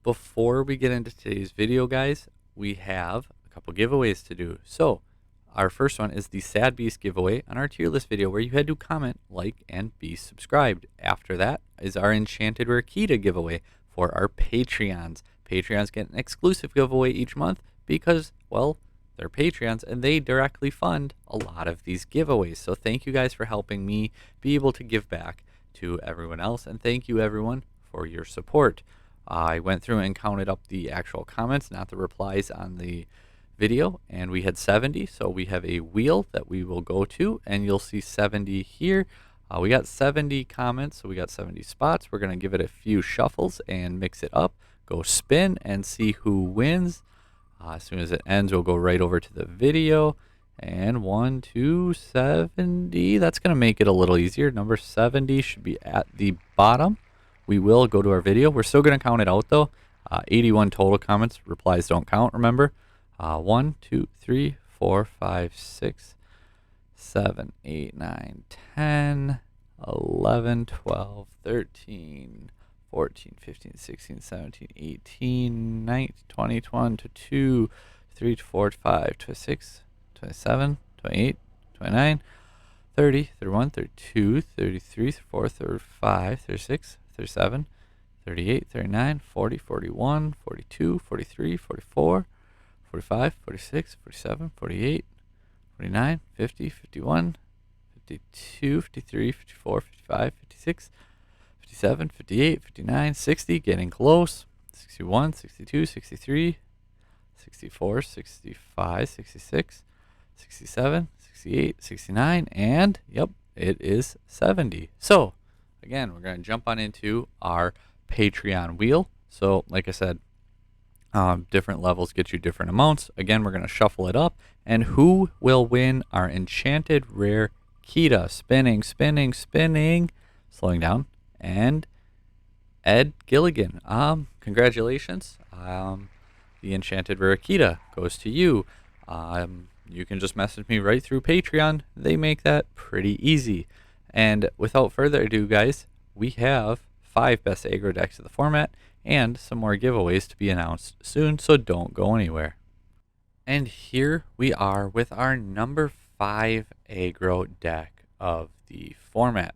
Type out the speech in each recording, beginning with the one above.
before we get into today's video, guys, we have a couple giveaways to do. So our first one is the Sad Beast giveaway on our tier list video, where you had to comment, like, and be subscribed. After that is our Enchanted Rarkita giveaway for our Patreons. Patreons get an exclusive giveaway each month because, well, they're Patreons and they directly fund a lot of these giveaways. So thank you guys for helping me be able to give back to everyone else, and thank you everyone for your support. I went through and counted up the actual comments, not the replies on the video, and we had 70. So we have a wheel that we will go to, and you'll see 70 here. We got 70 comments, so we got 70 spots. We're going to give it a few shuffles and mix it up. Go spin and see who wins. As soon as it ends, we'll go right over to the video. And 1, 2, 70. That's going to make it a little easier. Number 70 should be at the bottom. We will go to our video. We're still going to count it out, though. 81 total comments. Replies don't count, remember. 1, 2, 3, 4, 5, 6, 7, 8, 9, 10, 11, 12, 13, 14, 15, 16, 17, 18, 19, 20, 21, 22, 23, 24, 25, 26, 27, 28, 29, 30, 31, 32, 33, 34, 35, 36, 37, 38, 39, 40, 41, 42, 43, 44, 45, 46, 47, 48, 49, 50, 51, 52, 53, 54, 55, 56, 57, 58, 59, 60, getting close, 61, 62, 63, 64, 65, 66, 67, 68, 69, and yep, it is 70. So again, we're going to jump on into our Patreon wheel. So like I said, different levels get you different amounts. Again, we're going to shuffle it up, and who will win our Enchanted Rare Kita? Spinning, spinning, spinning, slowing down, and Ed Gilligan. Congratulations. The Enchanted Rare Kita goes to you. You can just message me right through Patreon. They make that pretty easy. And without further ado, guys, we have 5 best aggro decks of the format and some more giveaways to be announced soon, so don't go anywhere. And here we are with our number 5 aggro deck of the format.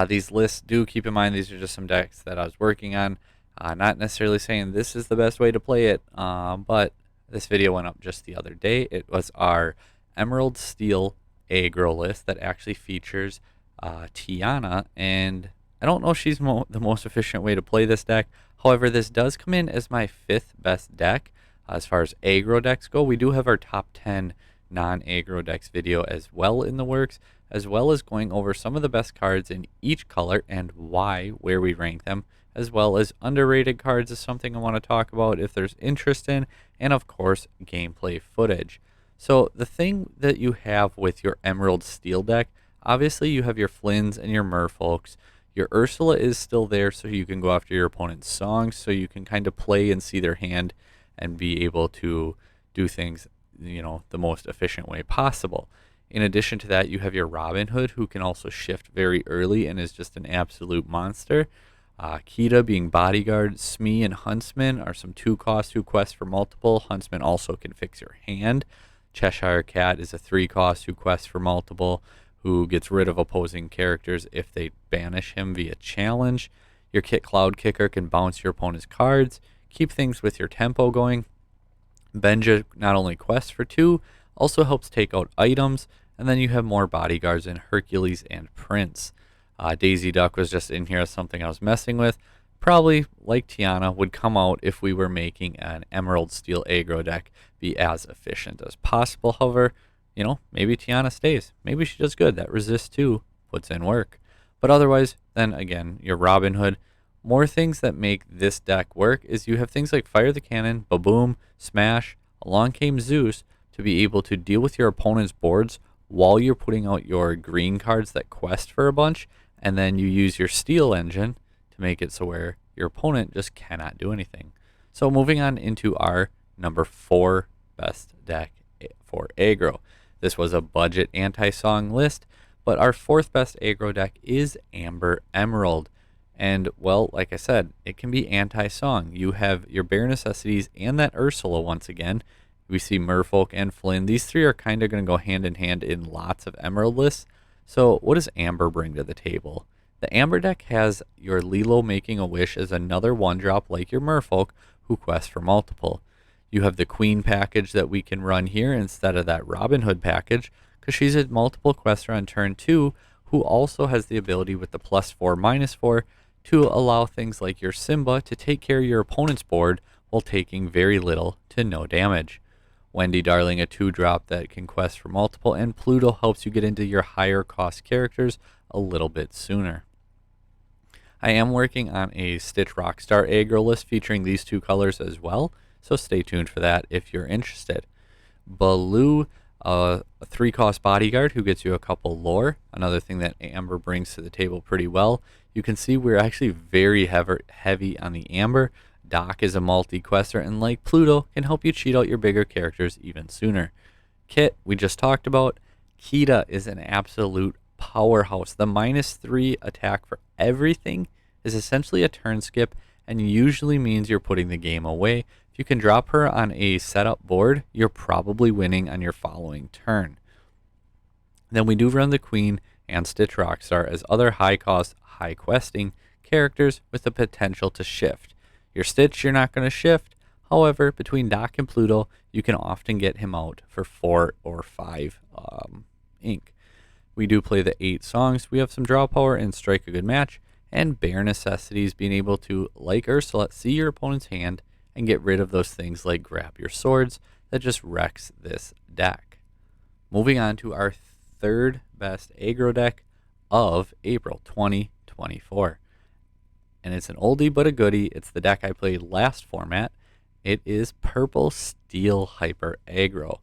These lists, do keep in mind, these are just some decks that I was working on. Not necessarily saying this is the best way to play it, but this video went up just the other day. It was our Emerald Steel aggro list that actually features Tiana, and I don't know if she's the most efficient way to play this deck. However, this does come in as my 5th best deck as far as aggro decks go. We do have our top 10 non-aggro decks video as well in the works, as well as going over some of the best cards in each color and why, where we rank them, as well as underrated cards is something I want to talk about if there's interest in, and of course, gameplay footage. So the thing that you have with your Emerald Steel deck, obviously you have your Flynn's and your Merfolks. Your Ursula is still there, so you can go after your opponent's songs, so you can kind of play and see their hand and be able to do things, you know, the most efficient way possible. In addition to that, you have your Robin Hood, who can also shift very early and is just an absolute monster. Kita being Bodyguard, Smee, and Huntsman are some 2-cost, 2 quests for multiple. Huntsman also can fix your hand. Cheshire Cat is a 3-cost, 2 quests for multiple, who gets rid of opposing characters if they banish him via challenge. Your Kit Cloud Kicker can bounce your opponent's cards, keep things with your tempo going. Benja not only quests for 2, also helps take out items, and then you have more bodyguards in Hercules and Prince. Daisy Duck was just in here as something I was messing with. Probably, like Tiana, would come out if we were making an Emerald Steel aggro deck be as efficient as possible. However, you know, maybe Tiana stays. Maybe she does good. That Resist 2 puts in work. But otherwise, then again, your Robin Hood. More things that make this deck work is you have things like Fire the Cannon, Baboom, Smash, Along Came Zeus to be able to deal with your opponent's boards while you're putting out your green cards that quest for a bunch, and then you use your Steel engine to make it so where your opponent just cannot do anything. So moving on into our number 4 best deck for aggro. This was a budget anti-song list, but our 4th best aggro deck is Amber Emerald. And, well, like I said, it can be anti-song. You have your bare necessities and that Ursula once again. We see Merfolk and Flynn. These three are kind of going to go hand in hand in lots of Emerald lists. So what does Amber bring to the table? The Amber deck has your Lilo Making a Wish as another one-drop like your Merfolk who quests for multiple. You have the Queen package that we can run here instead of that Robin Hood package because she's a multiple quester on turn 2 who also has the ability with the +4/-4 to allow things like your Simba to take care of your opponent's board while taking very little to no damage. Wendy Darling, a 2-drop that can quest for multiple, and Pluto helps you get into your higher cost characters a little bit sooner. I am working on a Stitch Rockstar aggro list featuring these two colors as well, so stay tuned for that if you're interested. Baloo, a 3-cost bodyguard who gets you a couple lore, another thing that Amber brings to the table pretty well. You can see we're actually very heavy on the Amber. Doc is a multi-quester, and like Pluto, can help you cheat out your bigger characters even sooner. Kit, we just talked about. Kita is an absolute powerhouse. The -3 attack for everything is essentially a turn skip, and usually means you're putting the game away. If you can drop her on a setup board, you're probably winning on your following turn. Then we do run the Queen and Stitch Rockstar as other high-cost, high-questing characters with the potential to shift. Your Stitch, you're not going to shift. However, between Doc and Pluto, you can often get him out for 4 or 5 ink. We do play the 8 songs. We have some draw power and strike a good match, and bare necessities, being able to, like Ursula, see your opponent's hand and get rid of those things like grab your swords that just wrecks this deck. Moving on to our third best aggro deck of April 2024. And it's an oldie but a goodie. It's the deck I played last format. It is Purple Steel Hyper Aggro.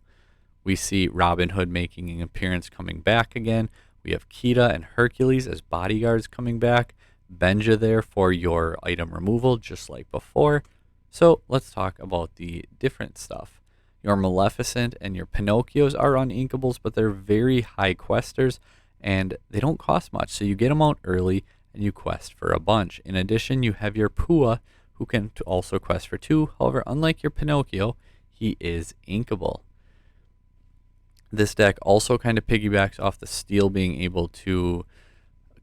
We see Robin Hood making an appearance coming back again. We have Kita and Hercules as bodyguards coming back. Benja there for your item removal, just like before. So let's talk about the different stuff. Your Maleficent and your Pinocchios are uninkables, but they're very high questers, and they don't cost much. So you get them out early, and you quest for a bunch. In addition, you have your Pua, who can also quest for 2. However, unlike your Pinocchio, he is inkable. This deck also kind of piggybacks off the steel being able to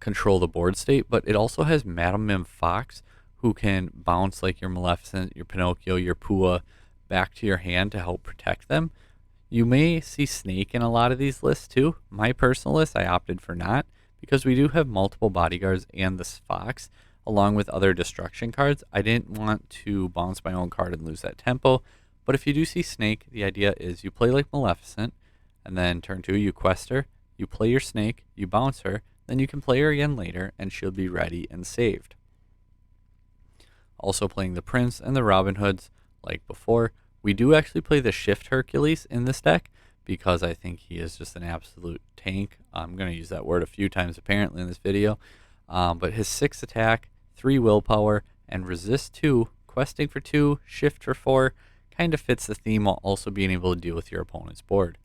control the board state, but it also has Madame Mim Fox, who can bounce like your Maleficent, your Pinocchio, your Pua back to your hand to help protect them. You may see Snake in a lot of these lists too. My personal list, I opted for not, because we do have multiple bodyguards and this Fox, along with other destruction cards. I didn't want to bounce my own card and lose that tempo, but if you do see Snake, the idea is you play like Maleficent, and then turn 2, you quest her, you play your Snake, you bounce her, then you can play her again later, and she'll be ready and saved. Also playing the Prince and the Robin Hoods, like before. We do actually play the Shift Hercules in this deck, because I think he is just an absolute tank. I'm going to use that word a few times apparently in this video. But his 6 attack, 3 willpower, and resist 2, questing for 2, shift for 4, kind of fits the theme while also being able to deal with your opponent's board.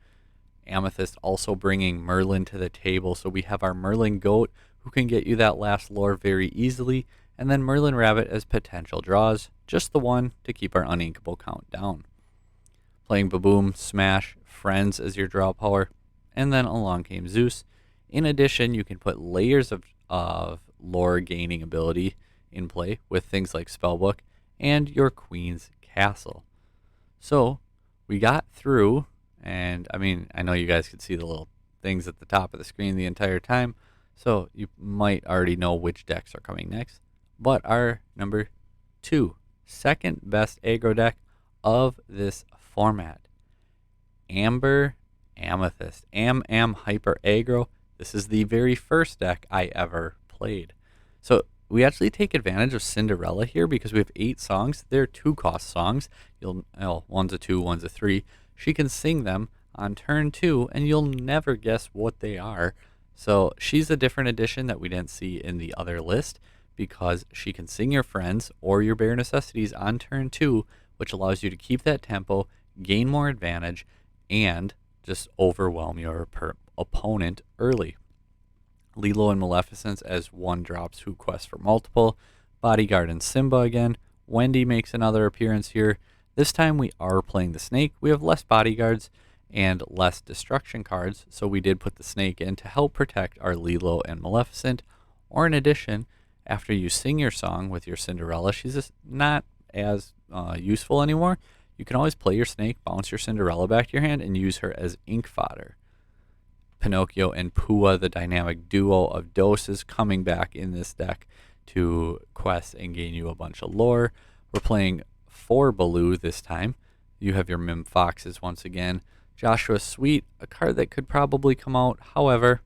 Amethyst also bringing Merlin to the table, so we have our Merlin Goat, who can get you that last lore very easily, and then Merlin Rabbit as potential draws, just the one to keep our uninkable count down. Playing Baboom, Smash, Friends as your draw power, and then along came Zeus. In addition, you can put layers of lore gaining ability in play with things like Spellbook and your Queen's Castle. So we got through, and I mean, I know you guys could see the little things at the top of the screen the entire time, so you might already know which decks are coming next. But our number 2, second best aggro deck of this format, Amber Amethyst, Am Hyper Aggro. This is the very first deck I ever played. So we actually take advantage of Cinderella here because we have 8 songs. They're 2-cost songs. One's a 2, one's a 3. She can sing them on turn 2, and you'll never guess what they are. So she's a different addition that we didn't see in the other list, because she can sing your friends or your bare necessities on turn 2, which allows you to keep that tempo, gain more advantage, and just overwhelm your opponent early. Lilo and Maleficence as 1-drops who quest for multiple. Bodyguard and Simba again. Wendy makes another appearance here. This time we are playing the snake. We have less bodyguards and less destruction cards, so we did put the snake in to help protect our Lilo and Maleficent. Or in addition, after you sing your song with your Cinderella, she's just not as useful anymore. You can always play your snake, bounce your Cinderella back to your hand, and use her as ink fodder. Pinocchio and Pua, the dynamic duo of doses, coming back in this deck to quest and gain you a bunch of lore. We're playing 4 Baloo this time. You have your Mim Foxes once again. Joshua Sweet, a card that could probably come out. However,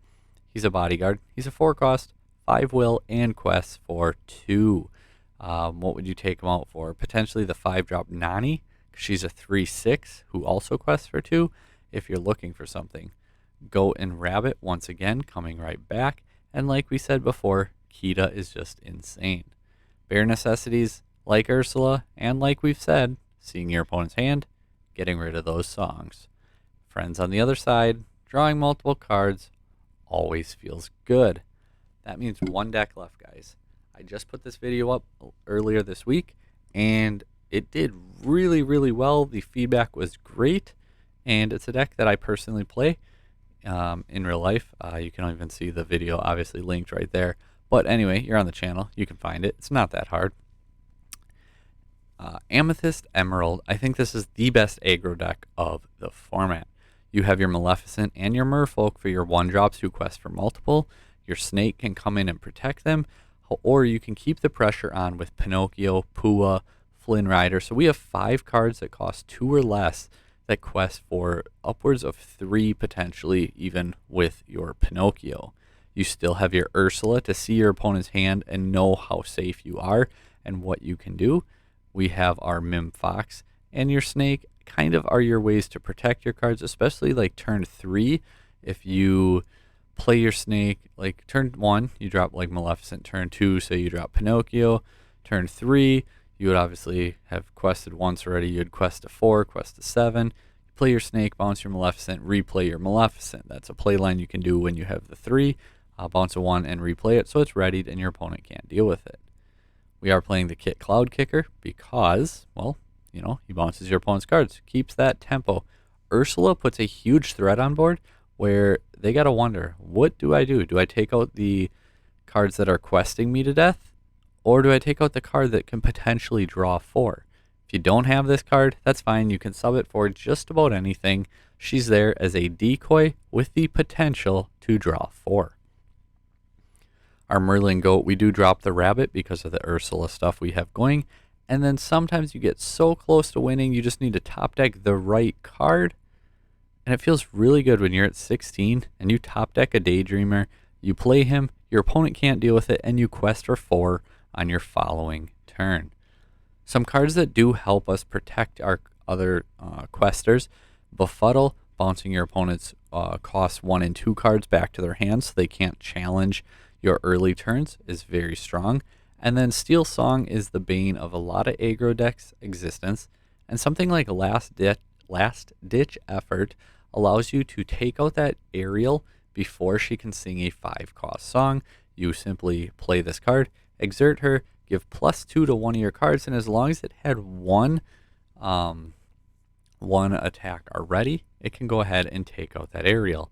he's a bodyguard. He's a 4-cost, 5 will, and quests for 2. What would you take him out for? Potentially the 5-drop Nani. She's a 3/6 who also quests for 2 if you're looking for something. Goat and Rabbit once again coming right back. And like we said before, Kita is just insane. Bare necessities like Ursula, and like we've said, seeing your opponent's hand, getting rid of those songs. Friends on the other side, drawing multiple cards, always feels good. That means 1 deck left, guys. I just put this video up earlier this week, and it did really, really well. The feedback was great, and it's a deck that I personally play in real life. You can even see the video obviously linked right there. But anyway, you're on the channel. You can find it. It's not that hard. Amethyst Emerald. I think this is the best aggro deck of the format. You have your Maleficent and your Merfolk for your 1-drops who quest for multiple. Your Snake can come in and protect them. Or you can keep the pressure on with Pinocchio, Pua, Flynn Rider. So we have 5 cards that cost 2 or less that quest for upwards of 3 potentially, even with your Pinocchio. You still have your Ursula to see your opponent's hand and know how safe you are and what you can do. We have our Mim Fox and your Snake kind of are your ways to protect your cards, especially like turn 3. If you play your Snake, like turn 1, you drop like Maleficent. Turn 2, say you drop Pinocchio. Turn 3, you would obviously have quested once already. You'd quest a 4, quest a 7. You play your Snake, bounce your Maleficent, replay your Maleficent. That's a play line you can do when you have the 3. Bounce a 1 and replay it so it's readied and your opponent can't deal with it. We are playing the Kit Cloud Kicker because, well, you know, he bounces your opponent's cards, keeps that tempo. Ursula puts a huge threat on board where they got to wonder, what do I do? Do I take out the cards that are questing me to death? Or do I take out the card that can potentially draw 4? If you don't have this card, that's fine. You can sub it for just about anything. She's there as a decoy with the potential to draw 4. Our Merlin Goat, we do drop the Rabbit because of the Ursula stuff we have going. And then sometimes you get so close to winning, you just need to top deck the right card. And it feels really good when you're at 16 and you top deck a Daydreamer, you play him, your opponent can't deal with it, and you quest for 4 on your following turn. Some cards that do help us protect our other questers. Befuddle, bouncing your opponent's cost 1 and 2 cards back to their hands so they can't challenge your early turns, is very strong. And then Steel Song is the bane of a lot of aggro decks' existence. And something like Last Ditch Effort allows you to take out that Ariel before she can sing a 5-cost song. You simply play this card, exert her, give +2 to one of your cards, and as long as it had one attack already, it can go ahead and take out that Ariel.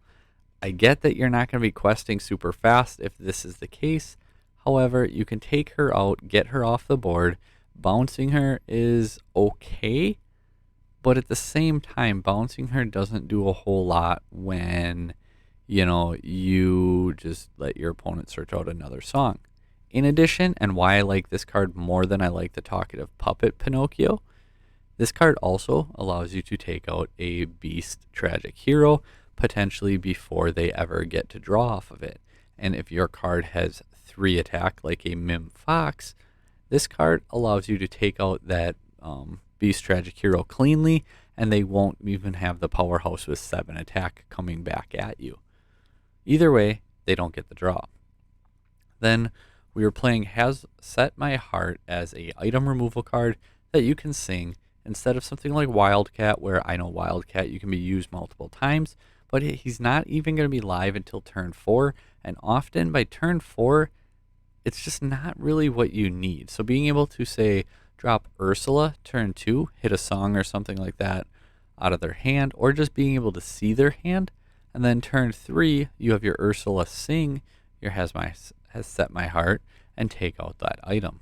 I get that you're not going to be questing super fast if this is the case. However, you can take her out, get her off the board. Bouncing her is okay, but at the same time, bouncing her doesn't do a whole lot when, you know, you just let your opponent search out another song. In addition, and why I like this card more than I like the talkative puppet Pinocchio, this card also allows you to take out a Beast Tragic Hero, potentially before they ever get to draw off of it. And if your card has 3 attack, like a Mim Fox, this card allows you to take out that Beast Tragic Hero cleanly, and they won't even have the powerhouse with 7 attack coming back at you. Either way, they don't get the draw. Then we were playing Has Set My Heart as a item removal card that you can sing instead of something like Wildcat, where I know Wildcat you can be used multiple times, but he's not even going to be live until turn 4. And often by turn 4, it's just not really what you need. So being able to say, drop Ursula turn 2, hit a song or something like that out of their hand, or just being able to see their hand, and then turn 3, you have your Ursula sing your has set my heart and take out that item.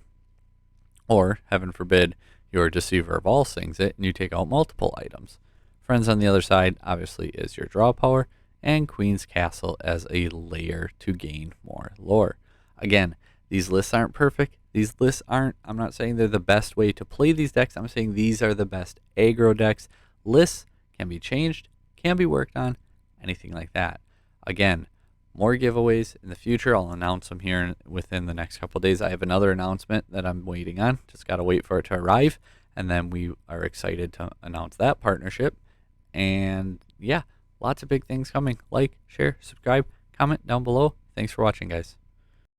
Or, heaven forbid, your Deceiver of All sings it and you take out multiple items. Friends on the other side obviously is your draw power, and Queen's Castle as a layer to gain more lore. Again, these lists aren't perfect. These lists aren't, I'm not saying they're the best way to play these decks. I'm saying these are the best aggro decks. Lists can be changed, can be worked on, anything like that. Again, more giveaways in the future. I'll announce them here within the next couple of days. I have another announcement that I'm waiting on. Just got to wait for it to arrive. And then we are excited to announce that partnership. And yeah, lots of big things coming. Like, share, subscribe, comment down below. Thanks for watching, guys.